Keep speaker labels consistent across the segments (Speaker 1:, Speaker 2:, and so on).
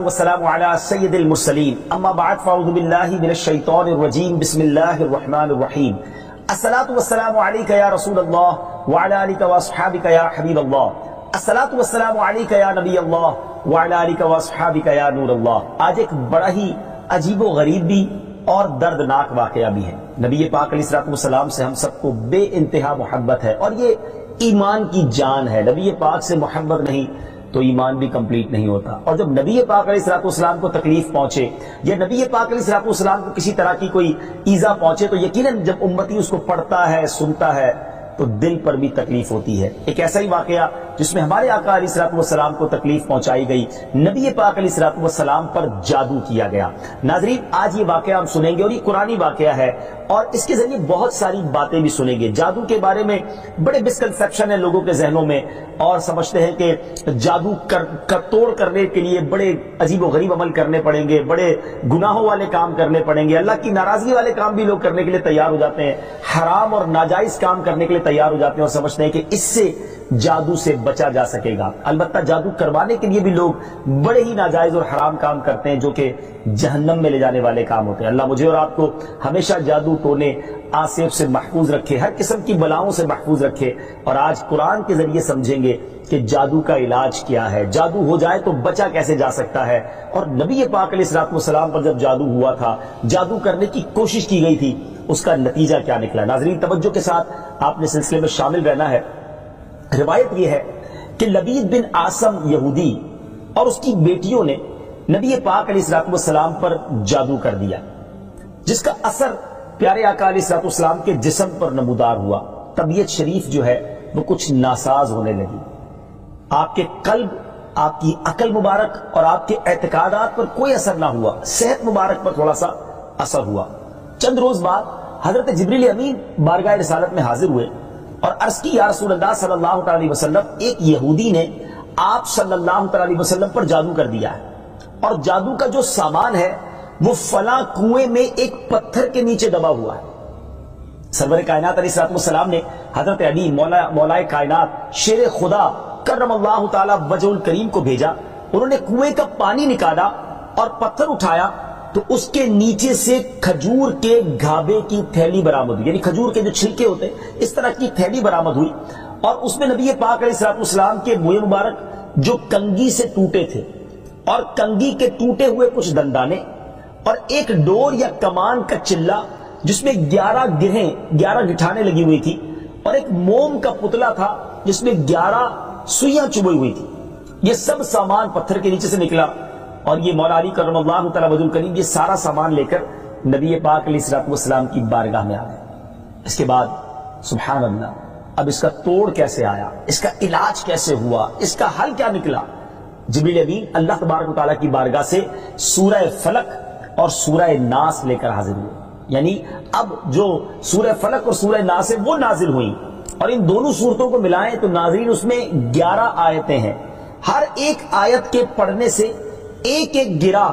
Speaker 1: والسلام على سید المرسلین اما بعد فاعوذ باللہ من الشیطان الرجیم بسم اللہ الرحمن الرحیم الصلاة والسلام علیک یا رسول اللہ وعلی آلک واصحابک یا حبیب اللہ الصلاة والسلام علیک یا نبی اللہ وعلی آلک واصحابک یا نور اللہ۔ آج ایک بڑا ہی عجیب و غریب بھی اور دردناک واقعہ بھی ہے۔ نبی پاک علیہ السلام سے ہم سب کو بے انتہا محبت ہے اور یہ ایمان کی جان ہے۔ نبی پاک سے محبت نہیں تو ایمان بھی کمپلیٹ نہیں ہوتا، اور جب نبی پاک علیہ السلام کو تکلیف پہنچے یا نبی پاک علیہ السلام کو کسی طرح کی کوئی ایذا پہنچے تو یقیناً جب امتی اس کو پڑھتا ہے سنتا ہے تو دل پر بھی تکلیف ہوتی ہے۔ ایک ایسا ہی واقعہ جس میں ہمارے آقا علیہ السلام کو تکلیف پہنچائی گئی، نبی پاک علیہ السلام پر جادو کیا گیا۔ ناظرین، آج یہ واقعہ ہم سنیں گے اور یہ قرآنی واقعہ ہے اور اس کے ذریعے بہت ساری باتیں بھی سنیں گے۔ جادو کے بارے میں بڑے مسکنسیپشن ہیں لوگوں کے ذہنوں میں، اور سمجھتے ہیں کہ جادو توڑ کرنے کے لیے بڑے عجیب و غریب عمل کرنے پڑیں گے، بڑے گناہوں والے کام کرنے پڑیں گے، اللہ کی ناراضگی والے کام بھی لوگ کرنے کے لیے تیار ہو جاتے ہیں، حرام اور ناجائز کام کرنے کے لیے تیار ہو جاتے ہیں اور سمجھتے ہیں کہ اس سے جادو سے بچا جا سکے گا۔ البتہ جادو کروانے کے لیے بھی لوگ بڑے ہی ناجائز اور حرام کام کرتے ہیں جو کہ جہنم میں لے جانے والے کام ہوتے ہیں۔ اللہ مجھے اور آپ کو ہمیشہ جادو ٹونے آصف سے محفوظ رکھے، ہر قسم کی بلاؤں سے محفوظ رکھے، اور آج قرآن کے ذریعے سمجھیں گے کہ جادو کا علاج کیا ہے، جادو ہو جائے تو بچا کیسے جا سکتا ہے، اور نبی پاک علیہ السلام پر جب جادو ہوا تھا، جادو کرنے کی کوشش کی گئی تھی، اس کا نتیجہ کیا نکلا۔ ناظرین، توجہ کے ساتھ آپ نے سلسلے میں شامل رہنا ہے۔ روایت یہ ہے کہ لبید بن عاصم یہودی اور اس کی بیٹیوں نے نبی پاک علیہ السلام پر جادو کر دیا، جس کا اثر پیارے آقا علیہ السلام کے جسم پر نمودار ہوا۔ طبیعت شریف جو ہے وہ کچھ ناساز ہونے لگی، آپ کے قلب، آپ کی عقل مبارک اور آپ کے اعتقادات پر کوئی اثر نہ ہوا، صحت مبارک پر تھوڑا سا اثر ہوا۔ چند روز بعد حضرت جبریل امین بارگاہ رسالت میں حاضر ہوئے اور عرض کی، یا رسول اللہ صلی اللہ علیہ وسلم، ایک یہودی نے آپ صلی اللہ علیہ وسلم پر جادو کر دیا ہے، اور جادو کا جو سامان ہے وہ فلاں کنویں میں ایک پتھر کے نیچے دبا ہوا ہے۔ سرور کائنات علیہ السلام نے حضرت علی مولا کائنات شیر خدا کرم اللہ تعالی وجہ الکریم کو بھیجا۔ انہوں نے کنویں کا پانی نکالا اور پتھر اٹھایا تو اس کے نیچے سے کھجور کے گھابے کی تھیلی برآمد ہوئی، یعنی کھجور کے جو چھلکے ہوتے ہیں اس طرح کی تھیلی برآمد ہوئی، اور اس میں نبی پاک علیہ السلام کے منہ مبارک جو کنگھی سے ٹوٹے تھے، اور کنگھی کے ٹوٹے ہوئے کچھ دندانے، اور ایک ڈور یا کمان کا چلہ جس میں 11 گٹھانے لگی ہوئی تھی، اور ایک موم کا پتلا تھا جس میں 11 سوئیاں چبھی ہوئی تھی۔ یہ سب سامان پتھر کے نیچے سے نکلا، اور یہ مولا علی کرم اللہ تعالی وجہ الکریم یہ سارا سامان لے کر نبی پاک علیہ السلام کی بارگاہ میں آ گئے۔ اس کے بعد سبحان اللہ، اب اس کا توڑ کیسے آیا، اس کا علاج کیسے ہوا، اس کا حل کیا نکلا؟ جبریل امین اللہ تبارک و تعالیٰ کی بارگاہ سے سورہ فلق اور سورہ ناس لے کر حاضر ہوئے، یعنی اب جو سورہ فلق اور سورہ ناس ہے وہ نازل ہوئیں، اور ان دونوں صورتوں کو ملائیں تو ناظرین اس میں 11 آیتیں ہیں۔ ہر ایک آیت کے پڑھنے سے ایک ایک گرہ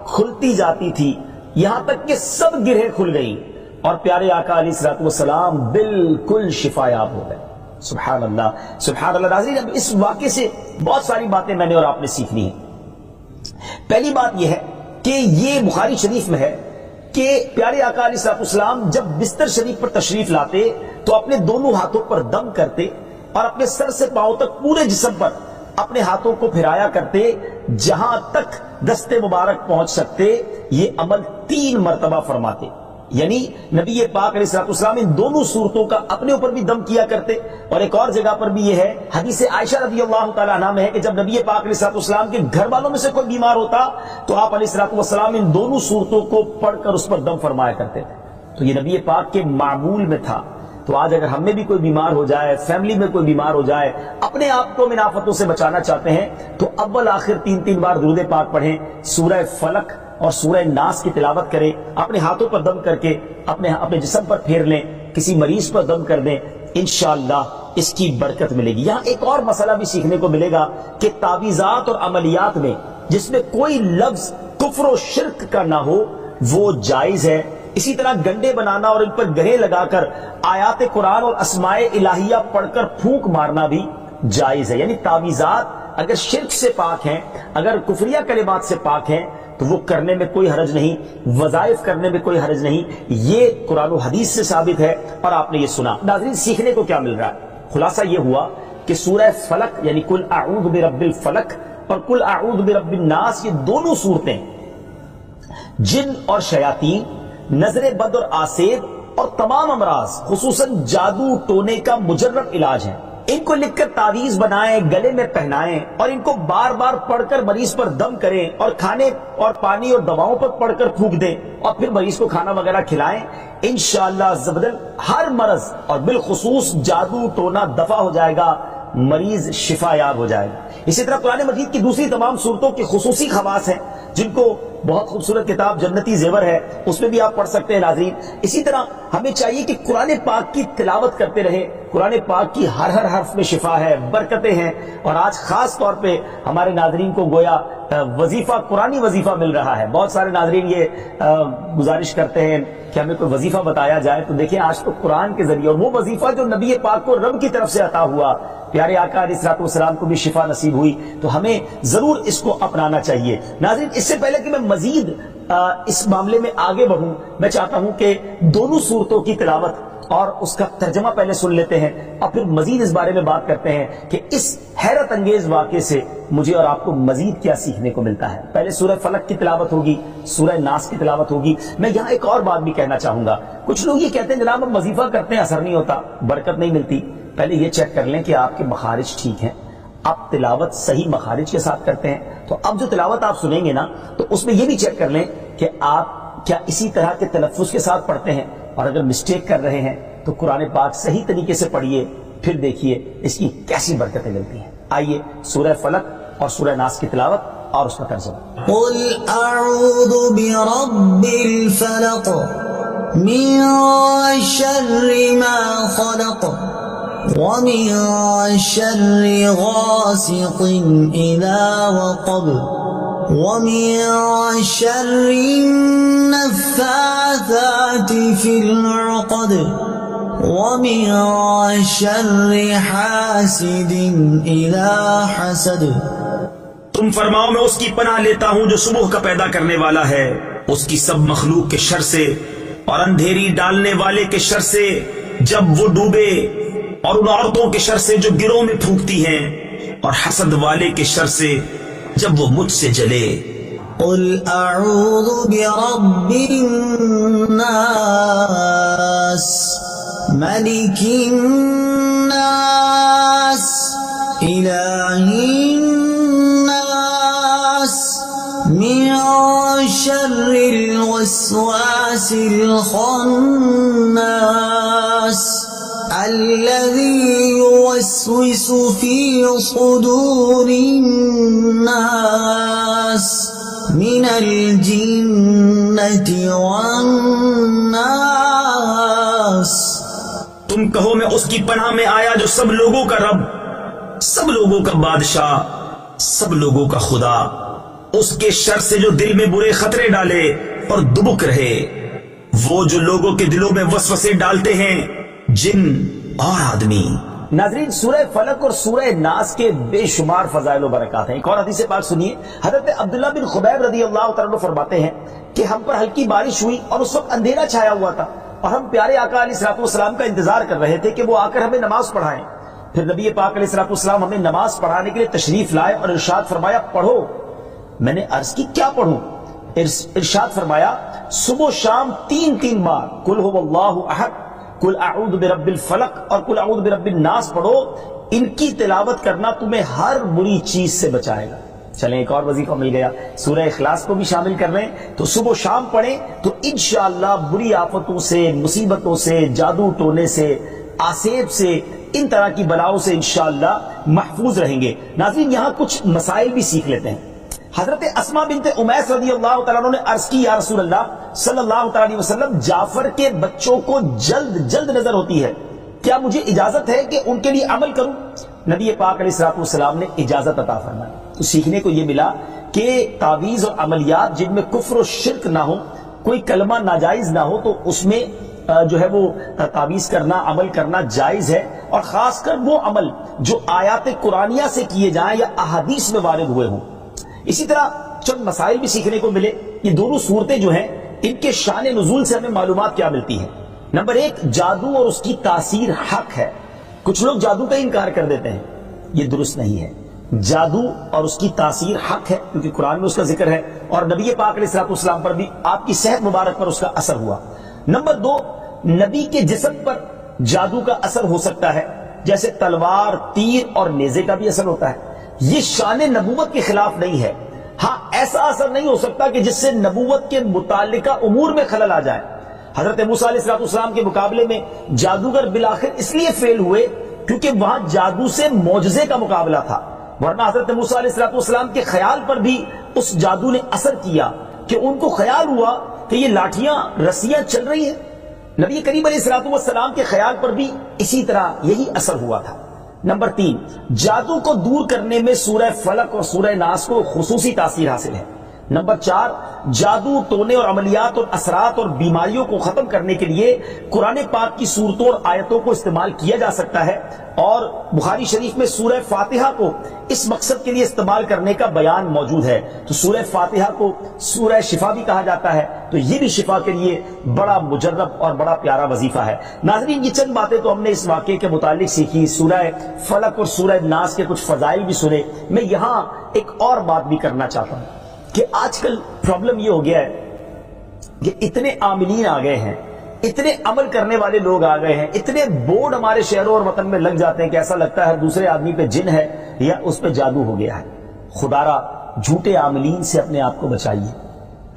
Speaker 1: کھلتی جاتی تھی، یہاں تک کہ سب گرہیں کھل گئیں، اور پیارے آقا علیہ السلام بالکل شفا یاب ہو گئے۔ سبحان اللہ، سبحان اللہ۔ ناظرین، اب اس واقعے سے بہت ساری باتیں میں نے اور آپ نے سیکھنی ہیں۔ پہلی بات یہ ہے کہ یہ بخاری شریف میں ہے کہ پیارے آقا علیہ السلام جب بستر شریف پر تشریف لاتے تو اپنے دونوں ہاتھوں پر دم کرتے اور اپنے سر سے پاؤں تک پورے جسم پر اپنے ہاتھوں کو پھرایا کرتے، جہاں تک دست مبارک پہنچ سکتے یہ عمل 3 مرتبہ فرماتے، یعنی نبی پاک علیہ السلام ان دونوں صورتوں کا اپنے اوپر بھی دم کیا کرتے۔ اور ایک اور جگہ پر بھی یہ ہے، حدیث عائشہ رضی اللہ تعالیٰ عنہ میں ہے کہ جب نبی پاک علیہ السلام کے گھر والوں میں سے کوئی بیمار ہوتا تو آپ علیہ السلام ان دونوں صورتوں کو پڑھ کر اس پر دم فرمایا کرتے تھے۔ تو یہ نبی پاک کے معمول میں تھا۔ تو آج اگر ہم میں بھی کوئی بیمار ہو جائے، فیملی میں کوئی بیمار ہو جائے، اپنے آپ کو من آفتوں سے بچانا چاہتے ہیں تو اول آخر 3 بار درود پاک پڑھیں، سورہ فلق اور سورہ ناس کی تلاوت کریں، اپنے ہاتھوں پر دم کر کے اپنے جسم پر پھیر لیں، کسی مریض پر دم کر دیں، انشاءاللہ اس کی برکت ملے گی۔ یہاں ایک اور مسئلہ بھی سیکھنے کو ملے گا کہ تعویذات اور عملیات میں جس میں کوئی لفظ کفر و شرک کا نہ ہو وہ جائز ہے۔ اسی طرح گنڈے بنانا اور ان پر گرے لگا کر آیات قرآن اور اسماء الہیہ پڑھ کر پھونک مارنا بھی جائز ہے، یعنی تعویذات اگر شرک سے پاک ہیں، اگر کفریہ کلمات سے پاک ہیں تو وہ کرنے میں کوئی حرج نہیں، وظائف کرنے میں کوئی حرج نہیں، یہ قرآن و حدیث سے ثابت ہے اور آپ نے یہ سنا۔ ناظرین سیکھنے کو کیا مل رہا ہے؟ خلاصہ یہ ہوا کہ سورہ فلق یعنی قل اعوذ برب الفلق اور قل اعوذ برب الناس، یہ دونوں صورتیں جن اور شیاطین، نظر بد اور آسیب اور تمام امراض خصوصاً جادو ٹونے کا مجرب علاج ہیں۔ ان کو لکھ کر تعویذ بنائیں، گلے میں پہنائیں اور ان کو بار بار پڑھ کر مریض پر دم کریں اور کھانے اور پانی اور دواؤں پر پڑھ کر تھوک دیں اور پھر مریض کو کھانا وغیرہ کھلائیں، انشاءاللہ عز و جل ہر مرض اور بالخصوص جادو ٹونا دفع ہو جائے گا، مریض شفا یاب ہو جائے گا۔ اسی طرح قرآن مجید کی دوسری تمام صورتوں کی خصوصی خواص ہیں جن کو بہت خوبصورت کتاب جنتی زیور ہے اس میں بھی آپ پڑھ سکتے ہیں ناظرین۔ اسی طرح ہمیں چاہیے کہ قرآن پاک کی تلاوت کرتے رہیں، قرآن پاک کی ہر حرف میں شفا ہے، برکتیں ہیں، اور آج خاص طور پہ ہمارے ناظرین کو گویا وظیفہ، قرآنی وظیفہ مل رہا ہے۔ بہت سارے ناظرین یہ گزارش کرتے ہیں کہ ہمیں کوئی وظیفہ بتایا جائے، تو دیکھیں آج تو قرآن کے ذریعے، اور وہ وظیفہ جو نبی پاک کو رب کی طرف سے عطا ہوا، پیارے آقا علیہ الصلوۃ والسلام کو بھی شفا نصیب ہوئی، تو ہمیں ضرور اس کو اپنانا چاہیے۔ ناظرین اس سے پہلے کہ میں مزید اس معاملے میں آگے بڑھوں، میں چاہتا ہوں کہ دونوں صورتوں کی تلاوت اور اس کا ترجمہ پہلے سن لیتے ہیں اور پھر مزید اس بارے میں بات کرتے ہیں کہ اس حیرت انگیز واقعے سے مجھے اور آپ کو مزید کیا سیکھنے کو ملتا ہے۔ پہلے سورہ فلق کی تلاوت ہوگی، سورہ ناس کی تلاوت ہوگی۔ میں یہاں ایک اور بات بھی کہنا چاہوں گا، کچھ لوگ یہ کہتے ہیں جناب ہم وظیفہ کرتے ہیں اثر نہیں ہوتا، برکت نہیں ملتی۔ پہلے یہ چیک کر لیں کہ آپ کے مخارج ٹھیک ہیں، آپ تلاوت صحیح مخارج کے ساتھ کرتے ہیں۔ تو اب جو تلاوت آپ سنیں گے نا تو اس میں یہ بھی چیک کر لیں کہ آپ کیا اسی طرح کے تلفظ کے ساتھ پڑھتے ہیں، اور اگر مسٹیک کر رہے ہیں تو قرآن پاک صحیح طریقے سے پڑھیے، پھر دیکھیے اس کی کیسی برکتیں ملتی ہیں۔ آئیے سورہ فلق اور سورہ ناس کی تلاوت اور اس کا ترجمہ۔
Speaker 2: قل اعوذ برب الفلق من شر ما خلق ومن شر غاسق اذا وقب ومن شر النفاثات في العقد ومن شر حاسد اذا حسد۔
Speaker 1: تم فرماؤ میں اس کی پناہ لیتا ہوں جو صبح کا پیدا کرنے والا ہے، اس کی سب مخلوق کے شر سے اور اندھیری ڈالنے والے کے شر سے جب وہ ڈوبے، اور ان عورتوں کے شر سے جو گروہ میں پھونکتی ہیں، اور حسد والے کے شر سے جب وہ مجھ سے جلے۔
Speaker 2: قل اعوذ برب الناس ملک الناس الہ الناس من شر الوسواس الخناس الذي يوسوس في صدور الناس من الجنة والناس۔
Speaker 1: تم کہو میں اس کی پناہ میں آیا جو سب لوگوں کا رب، سب لوگوں کا بادشاہ، سب لوگوں کا خدا، اس کے شر سے جو دل میں برے خطرے ڈالے اور دبک رہے، وہ جو لوگوں کے دلوں میں وسوسے ڈالتے ہیں، جن اور آدمی۔ ناظرین سورہ فلق اور سورہ ناس کے بے شمار فضائل و برکات ہیں۔ ایک اور حدیث پاک سنیے، حضرت عبداللہ بن خبیب رضی اللہ تعالیٰ عنہ فرماتے ہیں کہ ہم پر ہلکی بارش ہوئی اور اس وقت اندھیرا چھایا ہوا تھا، اور ہم پیارے آقا علیہ الصلوۃ والسلام کا انتظار کر رہے تھے کہ وہ آ کر ہمیں نماز پڑھائیں۔ پھر نبی پاک علیہ الصلوۃ والسلام ہمیں نماز پڑھانے کے لیے تشریف لائے اور ارشاد فرمایا پڑھو۔ میں نے عرض کی کیا پڑھوں؟ ارشاد فرمایا صبح و شام 3 بار قل هو اللہ احد، قل اعوذ برب الفلق اور قل اعوذ برب الناس پڑھو، ان کی تلاوت کرنا تمہیں ہر بری چیز سے بچائے گا۔ چلیں ایک اور وظیفہ مل گیا، سورہ اخلاص کو بھی شامل کر رہے ہیں، تو صبح و شام پڑھیں تو انشاءاللہ بری آفتوں سے، مصیبتوں سے، جادو ٹونے سے، آسیب سے، ان طرح کی بلاؤں سے انشاءاللہ محفوظ رہیں گے۔ ناظرین یہاں کچھ مسائل بھی سیکھ لیتے ہیں۔ حضرت اسماء بنت امیس رضی اللہ تعالیٰ عنہ نے عرض کی یا رسول اللہ صلی اللہ تعالیٰ علیہ وسلم، جعفر کے بچوں کو جلد نظر ہوتی ہے، کیا مجھے اجازت ہے کہ ان کے لیے عمل کروں؟ نبی پاک علیہ الصلوۃ والسلام نے اجازت عطا فرمائی۔ تو سیکھنے کو یہ ملا کہ تعویذ اور عملیات جن میں کفر و شرک نہ ہو، کوئی کلمہ ناجائز نہ ہو، تو اس میں جو ہے وہ تعویذ کرنا، عمل کرنا جائز ہے، اور خاص کر وہ عمل جو آیات قرآنیہ سے کیے جائیں یا احادیث میں وارد ہوئے ہوں۔ اسی طرح چند مسائل بھی سیکھنے کو ملے۔ یہ دونوں صورتیں جو ہیں ان کے شان نزول سے ہمیں معلومات کیا ملتی ہیں۔ نمبر ایک، جادو اور اس کی تاثیر حق ہے۔ کچھ لوگ جادو کا انکار کر دیتے ہیں، یہ درست نہیں ہے۔ جادو اور اس کی تاثیر حق ہے کیونکہ قرآن میں اس کا ذکر ہے، اور نبی پاک علیہ الصلوۃ والسلام پر بھی آپ کی صحت مبارک پر اس کا اثر ہوا۔ نمبر دو، نبی کے جسم پر جادو کا اثر ہو سکتا ہے، جیسے تلوار، تیر اور نیزے کا بھی اثر ہوتا ہے۔ یہ شان نبوت کے خلاف نہیں ہے۔ ہاں، ایسا اثر نہیں ہو سکتا کہ جس سے نبوت کے متعلقہ امور میں خلل آ جائے۔ حضرت موسیٰ علیہ الصلوۃ والسلام کے مقابلے میں جادوگر بالآخر اس لیے فیل ہوئے کیونکہ وہاں جادو سے معجزے کا مقابلہ تھا، ورنہ حضرت موسیٰ علیہ الصلوۃ والسلام کے خیال پر بھی اس جادو نے اثر کیا کہ ان کو خیال ہوا کہ یہ لاٹھیاں، رسیاں چل رہی ہیں۔ نبی کریم علیہ الصلوۃ والسلام کے خیال پر بھی اسی طرح یہی اثر ہوا تھا۔ نمبر تین، جادو کو دور کرنے میں سورہ فلق اور سورہ ناس کو خصوصی تاثیر حاصل ہے۔ نمبر چار، جادو، ٹونے اور عملیات اور اثرات اور بیماریوں کو ختم کرنے کے لیے قرآن پاک کی صورتوں اور آیتوں کو استعمال کیا جا سکتا ہے، اور بخاری شریف میں سورہ فاتحہ کو اس مقصد کے لیے استعمال کرنے کا بیان موجود ہے۔ تو سورہ فاتحہ کو سورہ شفا بھی کہا جاتا ہے، تو یہ بھی شفا کے لیے بڑا مجرب اور بڑا پیارا وظیفہ ہے۔ ناظرین، یہ چند باتیں تو ہم نے اس واقعے کے متعلق سیکھی، سورہ فلق اور سورہ ناس کے کچھ فضائل بھی سنے۔ میں یہاں ایک اور بات بھی کرنا چاہتا ہوں کہ آج کل پرابلم یہ ہو گیا ہے کہ اتنے عاملین آ گئے ہیں، اتنے عمل کرنے والے لوگ آ گئے ہیں، اتنے بورڈ ہمارے شہروں اور وطن میں لگ جاتے ہیں کہ ایسا لگتا ہے ہر دوسرے آدمی پہ جن ہے یا اس پہ جادو ہو گیا ہے۔ خدا را جھوٹے عاملین سے اپنے آپ کو بچائیے۔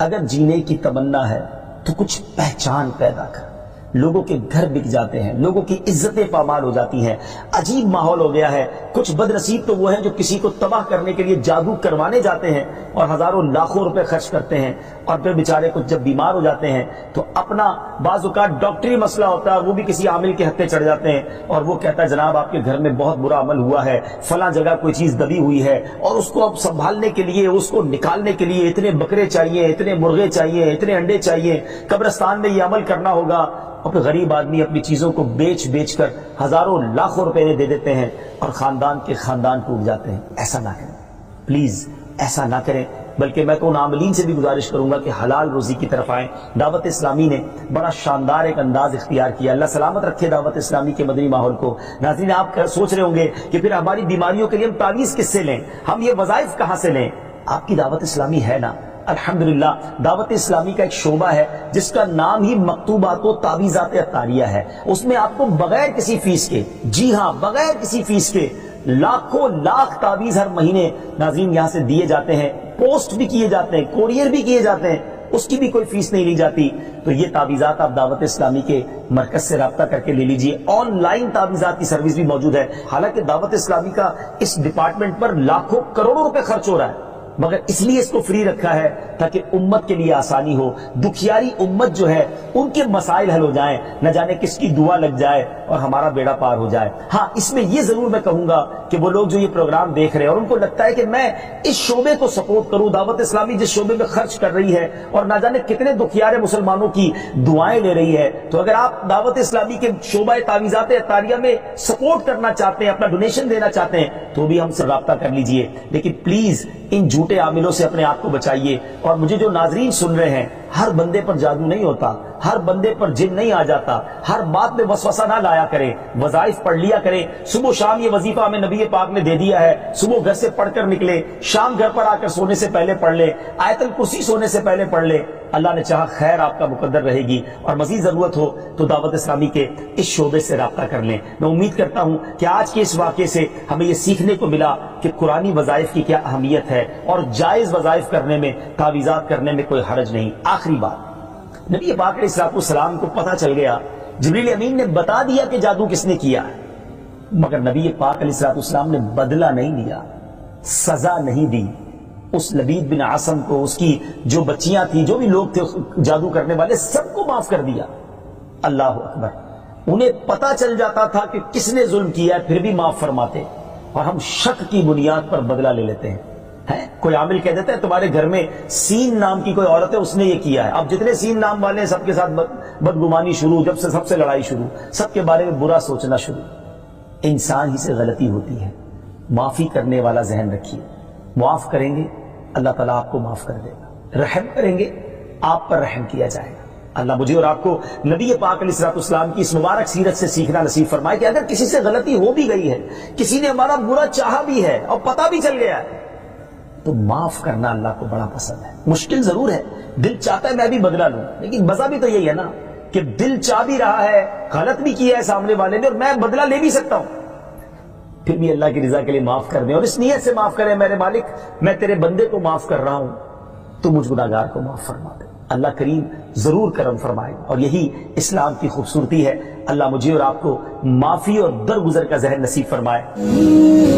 Speaker 1: اگر جینے کی تمنا ہے تو کچھ پہچان پیدا کر۔ لوگوں کے گھر بک جاتے ہیں، لوگوں کی عزتیں پامال ہو جاتی ہیں، عجیب ماحول ہو گیا ہے۔ کچھ بد نصیب تو وہ ہیں جو کسی کو تباہ کرنے کے لیے جادو کروانے جاتے ہیں اور ہزاروں لاکھوں روپے خرچ کرتے ہیں، اور پھر بیچارے کچھ جب بیمار ہو جاتے ہیں تو اپنا بعض اوقات ڈاکٹری مسئلہ ہوتا ہے، وہ بھی کسی عامل کے ہتھے چڑھ جاتے ہیں اور وہ کہتا ہے جناب آپ کے گھر میں بہت برا عمل ہوا ہے، فلاں جگہ کوئی چیز دبی ہوئی ہے، اور اس کو اب سنبھالنے کے لیے، اس کو نکالنے کے لیے اتنے بکرے چاہیے، اتنے مرغے چاہیے، اتنے انڈے چاہیے، قبرستان میں یہ عمل کرنا ہوگا۔ اور پھر غریب آدمی اپنی چیزوں کو بیچ کر ہزاروں لاکھوں روپے دے دیتے ہیں اور خاندان کے خاندان ٹوٹ جاتے ہیں۔ ایسا نہ کریں، پلیز ایسا نہ کریں۔ بلکہ میں تو ان عاملین سے بھی گزارش کروں گا کہ حلال روزی کی طرف آئیں۔ دعوت اسلامی نے بڑا شاندار ایک انداز اختیار کیا، اللہ سلامت رکھے دعوت اسلامی کے مدنی ماحول کو۔ ناظرین، آپ سوچ رہے ہوں گے کہ پھر ہماری بیماریوں کے لیے ہم تعویذ کس سے لیں، ہم یہ وظائف کہاں سے لیں؟ آپ کی دعوت اسلامی ہے نا، الحمدللہ دعوت اسلامی کا ایک شعبہ ہے جس کا نام ہی مکتوبات و تعویذات عطاریہ ہے۔ اس میں آپ کو بغیر کسی فیس کے، جی ہاں بغیر کسی فیس کے، لاکھوں لاکھ تعویذ ہر مہینے ناظرین یہاں سے دیے جاتے ہیں، پوسٹ بھی کیے جاتے ہیں، کوریئر بھی کیے جاتے ہیں، اس کی بھی کوئی فیس نہیں لی جاتی۔ تو یہ تعویذات آپ دعوت اسلامی کے مرکز سے رابطہ کر کے لے لیجئے۔ آن لائن تعویذات کی سروس بھی موجود ہے۔ حالانکہ دعوت اسلامی کا اس ڈپارٹمنٹ پر لاکھوں کروڑوں روپے خرچ ہو رہا ہے، مگر اس لیے اس کو فری رکھا ہے تاکہ امت کے لیے آسانی ہو، دکھیاری امت جو ہے ان کے مسائل حل ہو جائیں، نہ جانے کس کی دعا لگ جائے اور ہمارا بیڑا پار ہو جائے۔ ہاں، اس میں یہ ضرور میں کہوں گا کہ وہ لوگ جو یہ پروگرام دیکھ رہے ہیں اور ان کو لگتا ہے کہ میں اس شعبے کو سپورٹ کروں، دعوت اسلامی جس شعبے میں خرچ کر رہی ہے اور نہ جانے کتنے دکھیارے مسلمانوں کی دعائیں لے رہی ہے، تو اگر آپ دعوت اسلامی کے شعبہ تعویذات عطاریہ میں سپورٹ کرنا چاہتے ہیں، اپنا ڈونیشن دینا چاہتے ہیں، تو بھی ہم سے رابطہ کر لیجئے۔ لیکن پلیز ان جھوٹے عاملوں سے اپنے آپ کو بچائیے۔ اور مجھے جو ناظرین سن رہے ہیں، ہر بندے پر جادو نہیں ہوتا، ہر بندے پر جن نہیں آ جاتا، ہر بات میں وسوسہ نہ لایا کریں، وظائف پڑھ لیا کریں۔ صبح شام یہ وظیفہ ہمیں نبی پاک نے دے دیا ہے، صبح گھر سے پڑھ کر نکلے، شام گھر پر آ کر سونے سے پہلے پڑھ لے، آیت الکرسی سونے سے پہلے پڑھ لے۔ اللہ نے چاہا خیر آپ کا مقدر رہے گی، اور مزید ضرورت ہو تو دعوت اسلامی کے اس شعبے سے رابطہ کر لیں۔ میں امید کرتا ہوں کہ آج کے اس واقعے سے ہمیں یہ سیکھنے کو ملا کہ قرآنی وظائف کی کیا اہمیت ہے، اور جائز وظائف کرنے میں، تعویذات کرنے میں کوئی حرج نہیں۔ آخری بات، نبی پاک علیہ الصلوۃ والسلام کو پتہ چل گیا، جبریل امین نے بتا دیا کہ جادو کس نے کیا، مگر نبی پاک علیہ الصلوۃ والسلام نے بدلہ نہیں لیا، سزا نہیں دی۔ اس لبید بن عاصم کو، اس کی جو بچیاں تھیں، جو بھی لوگ تھے جادو کرنے والے، سب کو معاف کر دیا۔ اللہ اکبر! انہیں پتہ چل جاتا تھا کہ کس نے ظلم کیا ہے، پھر بھی معاف فرماتے، اور ہم شک کی بنیاد پر بدلہ لے لیتے ہیں۔ کوئی عامل کہہ دیتا ہے تمہارے گھر میں سین نام کی کوئی عورت ہے، اس نے یہ کیا ہے، اب جتنے سین نام والے ہیں سب کے ساتھ بدگمانی شروع، جب سے سب سے لڑائی شروع، سب کے بارے میں برا سوچنا شروع۔ انسان ہی سے غلطی ہوتی ہے. معافی کرنے والا ذہن رکھیے. معاف کریں گے اللہ تعالیٰ آپ کو معاف کر دے گا. رحم کریں گے آپ پر رحم کیا جائے گا. اللہ مجھے اور آپ کو نبی پاک علیہ الصلوۃ والسلام کی اس مبارک سیرت سے سیکھنا نصیب فرمائے کہ اگر کسی سے غلطی ہو بھی گئی ہے, کسی نے ہمارا برا چاہا بھی ہے اور پتہ بھی چل گیا ہے, تو معاف کرنا اللہ کو بڑا پسند ہے. مشکل ضرور ہے, دل چاہتا ہے میں بھی بدلہ لوں, لیکن مزہ بھی تو یہی ہے نا کہ دل چاہ بھی رہا ہے, غلط بھی کیا ہے سامنے والے نے, اور میں بدلہ لے بھی سکتا ہوں, پھر بھی اللہ کی رضا کے لیے معاف کر دیں اور اس نیت سے معاف کریں میرے مالک میں تیرے بندے کو معاف کر رہا ہوں, تو مجھ گناہگار کو معاف فرما دے. اللہ کریم ضرور کرم فرمائے, اور یہی اسلام کی خوبصورتی ہے. اللہ مجھے اور آپ کو معافی اور درگزر کا ذہن نصیب فرمائے.